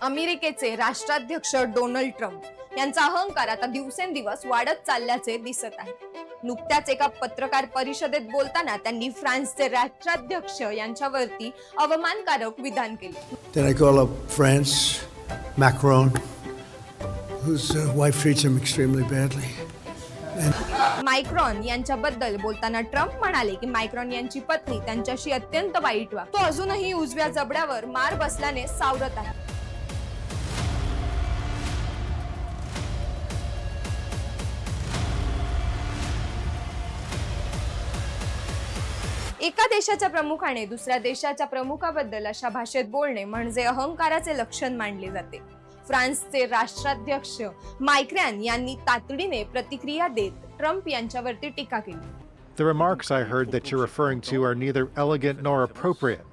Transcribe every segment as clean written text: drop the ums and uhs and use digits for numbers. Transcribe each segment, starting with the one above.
अमेरिकेचे राष्ट्राध्यक्ष Donald Trump यांचा अहंकार आता दिवसेंदिवस वाढत चालल्याचे दिसत आहे। नुकत्याच एका पत्रकार परिषदेत बोलताना त्यांनी फ्रान्सचे राष्ट्राध्यक्ष यांच्यावरती अवमानकारक विधान केले। Then I call up France, Macron, whose wife treats him extremely badly. Micron यांच्याबद्दल बोलताना ट्रम्प म्हणाले की मायक्रॉन यांची पत्नी त्यांच्याशी अत्यंत वाईट वागते। तो अजूनही उजव्या जबड्यावर मार बसल्याने सावरत आहे। एका देशाच्या प्रमुखाने दुसऱ्या देशाच्या प्रमुखाबद्दल अशा भाषेत बोलणे म्हणजे अहंकाराचे लक्षण मानले जाते। फ्रान्सचे राष्ट्राध्यक्ष मायक्रॉन यांनी तातडीने प्रतिक्रिया देत ट्रम्प यांच्यावरती टीका केली। The remarks I heard that you're referring to are neither elegant nor appropriate.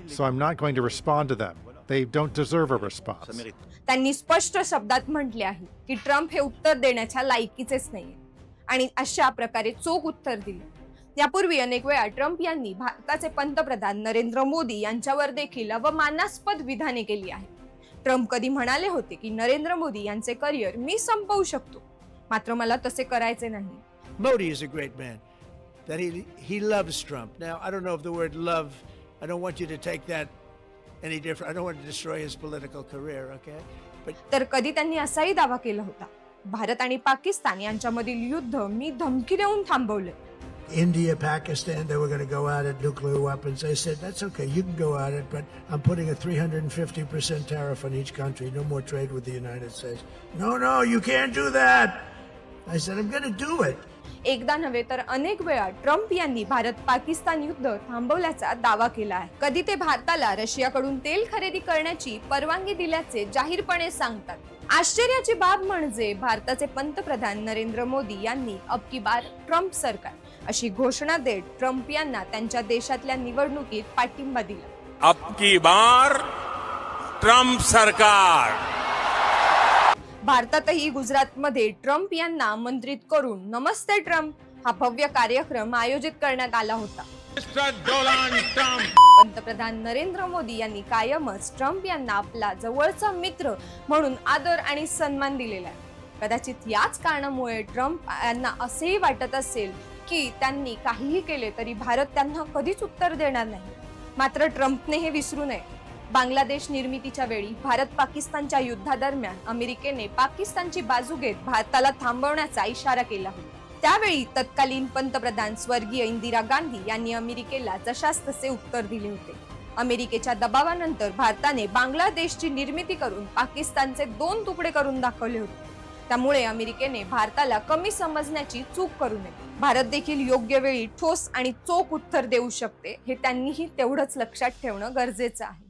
So I'm not going to respond to them. They don't deserve a response. त्यांनी स्पष्ट शब्दात म्हटले आहे की ट्रम्प हे उत्तर देण्याच्या लायकीचेच नाहीये आणि अशा प्रकारे चोख उत्तर दिले। यापूर्वी अनेक वेळा ट्रम्प यांनी भारताचे पंतप्रधान नरेंद्र मोदी यांच्यावर देखील अवमानास्पद विधाने केली आहेत। ट्रम्प कधी म्हणाले होते की नरेंद्र मोदी यांचे करिअर मी संपवू शकतो, मात्र मला तसे करायचे नाही। Modi is a great man. That he loves Trump. Now I don't know if the word love, I don't want you to take that any different. I don't want to destroy his political career, okay? But तर कधी त्यांनी असाही दावा केला होता, भारत आणि पाकिस्तान यांच्यामधील युद्ध मी धमकी देऊन थांबवले। India, Pakistan, they were going to go out at nuclear weapons. I said, that's okay, you can go at it, but I'm putting a 350% tariff on each country. No more trade with the United States. No, you can't do that. I said, I'm going to do it. एकदा नव्हे तर अनेक वेळा Trump यांनी भारत पाकिस्तान युद्ध थांबवल्याचा दावा केला आहे। कधी ते भारताला रशियाकडून तेल खरेदी करण्याची परवानगी दिल्याचे जाहीरपणे सांगतात। आश्चर्याची बाब म्हणजे भारताचे पंतप्रधान नरेंद्र मोदी यांनी अब की बार ट्रम्प सरकार अशी घोषणा देत ट्रम्प यांना त्यांच्या देशातल्या निवडणुकीत पाठिंबा दिला। अब की बार ट्रम्प सरकार। भारतातही गुजरातमध्ये ट्रम्प यांना आमंत्रित करून नमस्ते ट्रम्प हा भव्य कार्यक्रम आयोजित करण्यात आला होता। पंतप्रधान नरेंद्र मोदी यांनी कायमच ट्रम्प यांना आपला जवळचा मित्र म्हणून आदर आणि सन्मान दिलेला आहे। कदाचित याच कारणामुळे ट्रम्प यांना असेही वाटत असेल की त्यांनी काहीही केले तरी भारत त्यांना कधीच उत्तर देणार नाही। मात्र ट्रम्पने हे विसरू नये, बांगलादेश निर्मितीच्या वेळी भारत पाकिस्तानच्या युद्धादरम्यान अमेरिकेने पाकिस्तानची बाजू घेत भारताला थांबवण्याचा इशारा केला होता। त्यावेळी तत्कालीन पंतप्रधान स्वर्गीय इंदिरा गांधी यांनी अमेरिकेला जशास तसे उत्तर दिले होते। अमेरिकेच्या दबावानंतर भारताने बांगलादेशची निर्मिती करून पाकिस्तानचे 2 तुकडे करून दाखवले होते। त्यामुळे अमेरिकेने भारताला कमी समजण्याची चूक करू नये। भारत देखील योग्य वेळी ठोस आणि चोख उत्तर देऊ शकते, हे त्यांनीही तेवढंच लक्षात ठेवणं गरजेचं आहे।